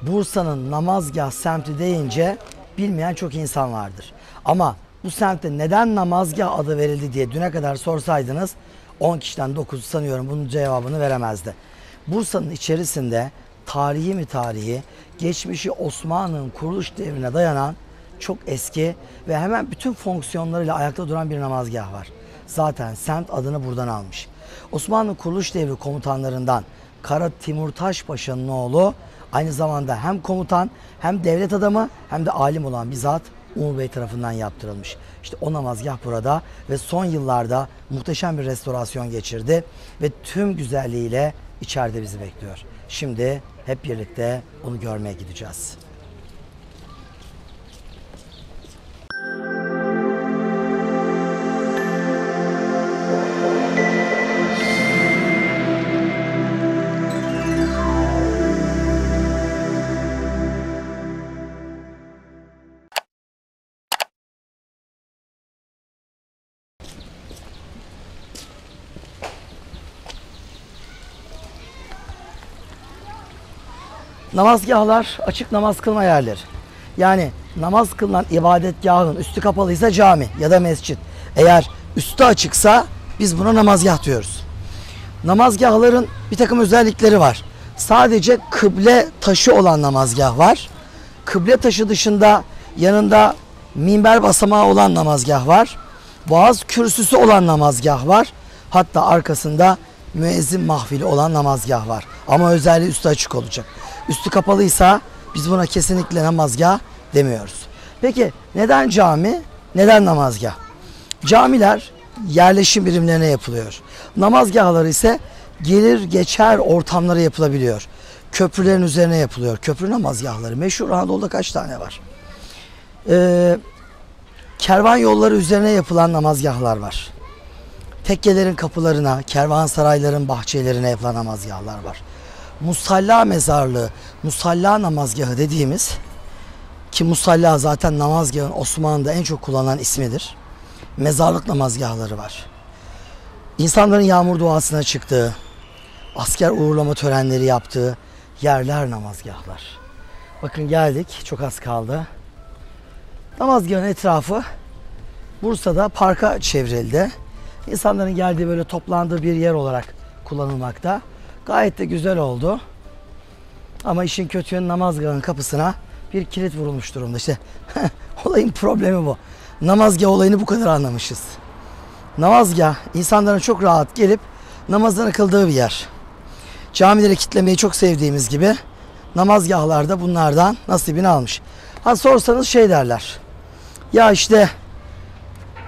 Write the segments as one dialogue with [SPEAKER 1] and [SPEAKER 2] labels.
[SPEAKER 1] Bursa'nın namazgah semti deyince bilmeyen çok insan vardır. Ama bu semte neden namazgah adı verildi diye düne kadar sorsaydınız 10 kişiden 9'u sanıyorum bunun cevabını veremezdi. Bursa'nın içerisinde tarihi geçmişi Osmanlı'nın kuruluş devrine dayanan çok eski ve hemen bütün fonksiyonlarıyla ayakta duran bir namazgah var. Zaten semt adını buradan almış. Osmanlı kuruluş devri komutanlarından Kara Timurtaş Paşa'nın oğlu, aynı zamanda hem komutan hem devlet adamı hem de alim olan bir zat Umur Bey tarafından yaptırılmış. İşte o namazgah burada ve son yıllarda muhteşem bir restorasyon geçirdi ve tüm güzelliğiyle içeride bizi bekliyor. Şimdi hep birlikte onu görmeye gideceğiz. Namazgahlar açık namaz kılma yerleri. Yani namaz kılınan ibadetgahın üstü kapalıysa cami ya da mescit. Eğer üstü açıksa biz buna namazgah diyoruz. Namazgahların bir takım özellikleri var. Sadece kıble taşı olan namazgah var. Kıble taşı dışında yanında minber basamağı olan namazgah var. Vaaz kürsüsü olan namazgah var. Hatta arkasında müezzin mahfili olan namazgah var. Ama özelliği üstü açık olacak. Üstü kapalıysa biz buna kesinlikle namazgah demiyoruz. Peki neden cami, neden namazgah? Camiler yerleşim birimlerine yapılıyor. Namazgahları ise gelir geçer ortamlara yapılabiliyor. Köprülerin üzerine yapılıyor. Köprü namazgahları meşhur, Anadolu'da kaç tane var? Kervan yolları üzerine yapılan namazgahlar var. Tekkelerin kapılarına, kervansarayların bahçelerine yapılan namazgahlar var. Musalla mezarlığı, musalla namazgahı dediğimiz, ki musalla zaten namazgahın Osmanlı'da en çok kullanılan ismidir. Mezarlık namazgahları var. İnsanların yağmur duasına çıktığı, asker uğurlama törenleri yaptığı yerler namazgahlar. Bakın geldik, çok az kaldı. Namazgahın etrafı Bursa'da parka çevrildi. İnsanların geldiği, böyle toplandığı bir yer olarak kullanılmakta. Gayet de güzel oldu. Ama işin kötü yönü namazgahın kapısına bir kilit vurulmuş durumda. İşte olayın problemi bu. Namazgah olayını bu kadar anlamışız. Namazgah insanların çok rahat gelip namazlarını kıldığı bir yer. Camileri kitlemeyi çok sevdiğimiz gibi namazgahlarda bunlardan nasibini almış. Ha sorsanız şey derler. Ya işte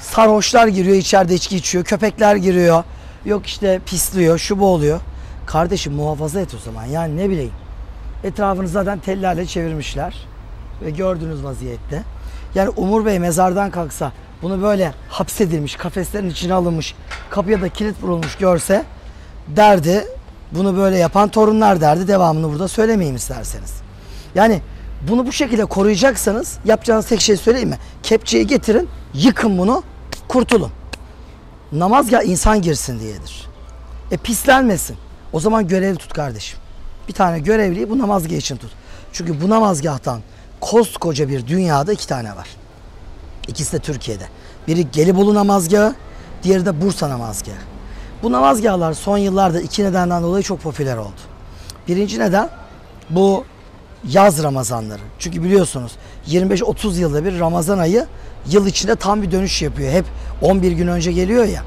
[SPEAKER 1] sarhoşlar giriyor, içeride içki içiyor, köpekler giriyor, yok işte pisliyor, şu bu oluyor. Kardeşim muhafaza et o zaman, yani ne bileyim. Etrafını zaten tellerle çevirmişler ve gördüğünüz vaziyette. Yani Umur Bey mezardan kalksa bunu böyle hapsedilmiş, kafeslerin içine alınmış, kapıya da kilit vurulmuş görse derdi, bunu böyle yapan torunlar derdi, devamını burada söylemeyeyim isterseniz. Yani bunu bu şekilde koruyacaksanız yapacağınız tek şey söyleyeyim mi? Kepçeyi getirin, yıkın bunu, kurtulun. Namazgah insan girsin diyedir. Pislenmesin. O zaman görev tut kardeşim. Bir tane görevliyi bu namazgah için tut. Çünkü bu namazgahtan koskoca bir dünyada 2 tane var. İkisi de Türkiye'de. Biri Gelibolu namazgahı, diğeri de Bursa namazgahı. Bu namazgahlar son yıllarda 2 nedenden dolayı çok popüler oldu. Birinci neden bu yaz Ramazanları. Çünkü biliyorsunuz 25-30 yılda bir Ramazan ayı yıl içinde tam bir dönüş yapıyor. Hep 11 gün önce geliyor ya.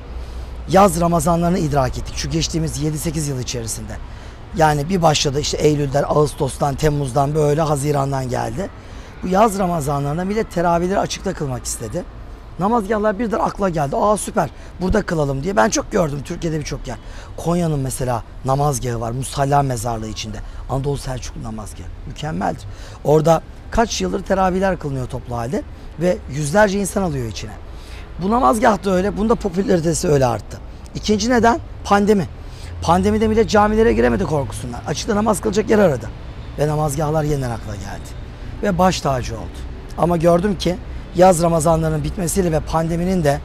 [SPEAKER 1] Yaz Ramazanlarını idrak ettik. Şu geçtiğimiz 7-8 yıl içerisinde. Yani bir başladı işte Eylül'den, Ağustos'tan, Temmuz'dan, böyle Haziran'dan geldi. Bu yaz Ramazanlarında millet teravihleri açıkta kılmak istedi. Namazgahlar birden akla geldi. Aa süper, burada kılalım diye. Ben çok gördüm Türkiye'de birçok yer. Konya'nın mesela namazgahı var. Musalla mezarlığı içinde. Anadolu Selçuklu namazgahı. Mükemmeldir. Orada kaç yıldır teravihler kılınıyor toplu halde. Ve yüzlerce insan alıyor içine. Bu namazgah da öyle. Bunda popülaritesi öyle arttı. İkinci neden pandemi. Pandemide millet camilere giremedi korkusundan. Açıkta namaz kılacak yer aradı. Ve namazgahlar yeniden akla geldi. Ve baş tacı oldu. Ama gördüm ki yaz Ramazanlarının bitmesiyle ve pandeminin de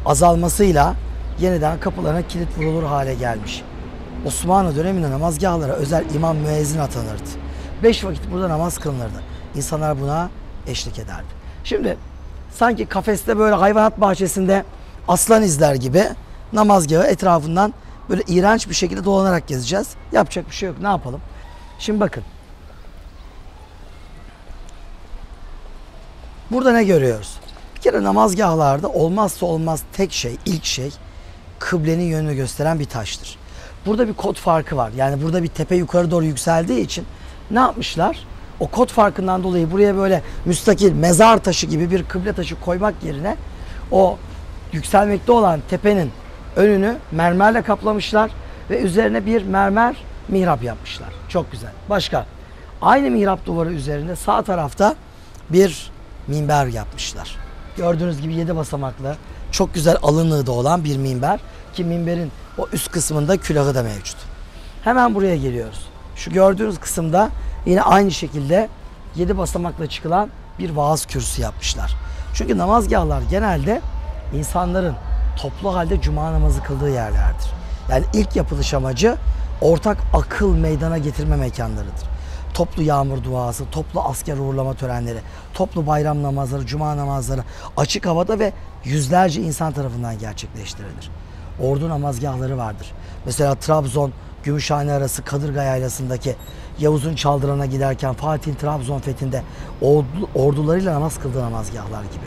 [SPEAKER 1] azalmasıyla yeniden kapılarına kilit vurulur hale gelmiş. Osmanlı döneminde namazgahlara özel imam müezzin atanırdı. 5 vakit burada namaz kılınırdı. İnsanlar buna eşlik ederdi. Şimdi sanki kafeste böyle hayvanat bahçesinde aslan izler gibi namazgahı etrafından böyle iğrenç bir şekilde dolanarak gezeceğiz. Yapacak bir şey yok. Ne yapalım? Şimdi bakın. Burada ne görüyoruz? Bir kere namazgahlarda olmazsa olmaz tek şey, ilk şey kıblenin yönünü gösteren bir taştır. Burada bir kod farkı var. Yani burada bir tepe yukarı doğru yükseldiği için ne yapmışlar? O kod farkından dolayı buraya böyle müstakil mezar taşı gibi bir kıble taşı koymak yerine o yükselmekte olan tepenin önünü mermerle kaplamışlar ve üzerine bir mermer mihrap yapmışlar. Çok güzel. Başka? Aynı mihrap duvarı üzerinde sağ tarafta bir minber yapmışlar. Gördüğünüz gibi 7 basamaklı, çok güzel alınlığı da olan bir minber ki minberin o üst kısmında külahı da mevcut. Hemen buraya geliyoruz. Şu gördüğünüz kısımda yine aynı şekilde 7 basamakla çıkılan bir vaaz kürsüsü yapmışlar. Çünkü namazgahlar genelde insanların toplu halde cuma namazı kıldığı yerlerdir. Yani ilk yapılış amacı ortak akıl meydana getirme mekanlarıdır. Toplu yağmur duası, toplu asker uğurlama törenleri, toplu bayram namazları, cuma namazları açık havada ve yüzlerce insan tarafından gerçekleştirilir. Ordu namazgahları vardır. Mesela Trabzon, Gümüşhane arası Kadırga Yaylası'ndaki Yavuz'un Çaldıran'a giderken Fatih'in Trabzon fethinde ordularıyla namaz kıldığı namazgahlar gibi.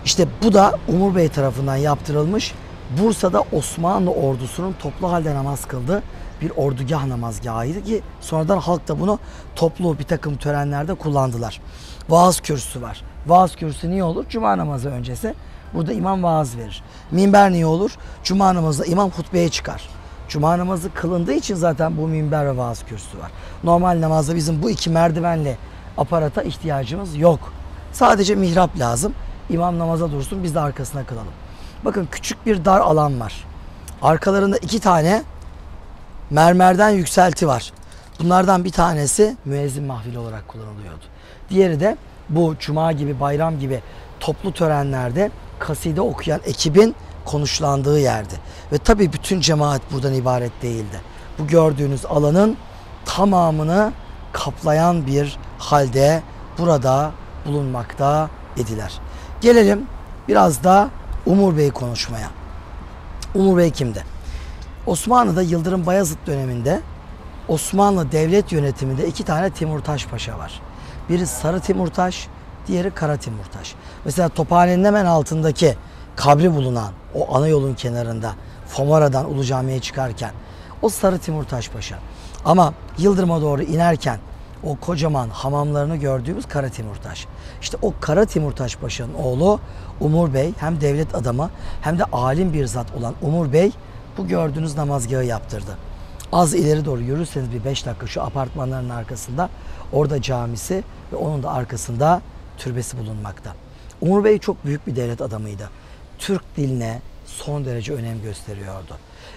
[SPEAKER 1] İşte bu da Umur Bey tarafından yaptırılmış, Bursa'da Osmanlı ordusunun toplu halde namaz kıldığı bir ordugah namazgahıydı ki sonradan halk da bunu toplu bir takım törenlerde kullandılar. Vaaz kürsüsü var. Vaaz kürsüsü niye olur? Cuma namazı öncesi. Burada imam vaaz verir. Minber niye olur? Cuma namazında imam hutbeye çıkar. Cuma namazı kılındığı için zaten bu minber ve vaaz kürsüsü var. Normal namazda bizim bu iki merdivenli aparata ihtiyacımız yok. Sadece mihrap lazım. İmam namaza dursun, biz de arkasına kılalım. Bakın küçük bir dar alan var. Arkalarında 2 tane mermerden yükselti var. Bunlardan bir tanesi müezzin mahfili olarak kullanılıyordu. Diğeri de bu cuma gibi, bayram gibi toplu törenlerde kaside okuyan ekibin konuşlandığı yerdi. Ve tabii bütün cemaat buradan ibaret değildi. Bu gördüğünüz alanın tamamını kaplayan bir halde burada bulunmakta idiler. Gelelim biraz da Umur Bey konuşmaya. Umur Bey kimdi? Osmanlı'da Yıldırım Bayezid döneminde Osmanlı devlet yönetiminde 2 tane Timurtaş Paşa var. Biri Sarı Timurtaş, diğeri Kara Timurtaş. Mesela Tophane'nin hemen altındaki kabri bulunan o ana yolun kenarında Fomara'dan Ulu Cami'ye çıkarken o Sarı Timurtaş Paşa. Ama Yıldırım'a doğru inerken o kocaman hamamlarını gördüğümüz Kara Timurtaş. İşte o Kara Timurtaş Paşa'nın oğlu Umur Bey hem devlet adamı hem de alim bir zat olan Umur Bey bu gördüğünüz namazgahı yaptırdı. Az ileri doğru yürürseniz bir 5 dakika şu apartmanların arkasında orada camisi ve onun da arkasında türbesi bulunmakta. Umur Bey çok büyük bir devlet adamıydı. Türk diline son derece önem gösteriyordu.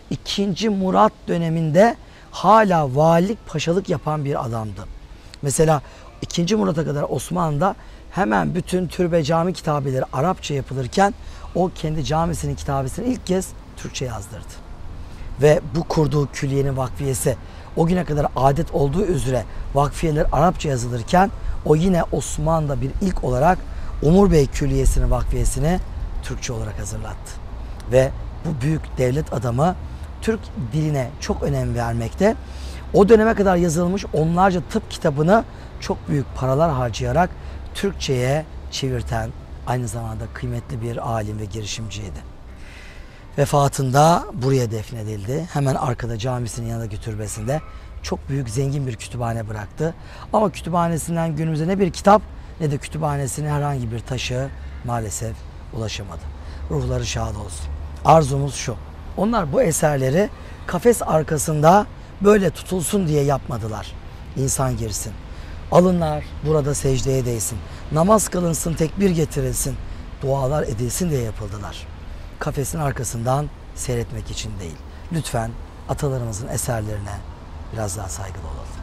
[SPEAKER 1] 2. Murat döneminde hala valilik, paşalık yapan bir adamdı. Mesela 2. Murat'a kadar Osmanlı'da hemen bütün türbe cami kitabeleri Arapça yapılırken o kendi camisinin kitabesini ilk kez Türkçe yazdırdı. Ve bu kurduğu külliyenin vakfiyesi o güne kadar adet olduğu üzere vakfiyeler Arapça yazılırken o yine Osmanlı'da bir ilk olarak Umur Bey Külliyesi'nin vakfiyesini Türkçe olarak hazırlattı. Ve bu büyük devlet adamı Türk diline çok önem vermekte. O döneme kadar yazılmış onlarca tıp kitabını çok büyük paralar harcayarak Türkçe'ye çevirten aynı zamanda kıymetli bir alim ve girişimciydi. Vefatında buraya defnedildi. Hemen arkada camisinin yanındaki türbesinde çok büyük zengin bir kütüphane bıraktı. Ama kütüphanesinden günümüzde ne bir kitap ne de kütüphanesine herhangi bir taşı maalesef ulaşamadı. Ruhları şad olsun. Arzumuz şu. Onlar bu eserleri kafes arkasında böyle tutulsun diye yapmadılar. İnsan girsin. Alınlar burada secdeye değsin. Namaz kılınsın, tekbir getirilsin. Dualar edilsin diye yapıldılar. Kafesin arkasından seyretmek için değil. Lütfen atalarımızın eserlerine biraz daha saygılı olalım.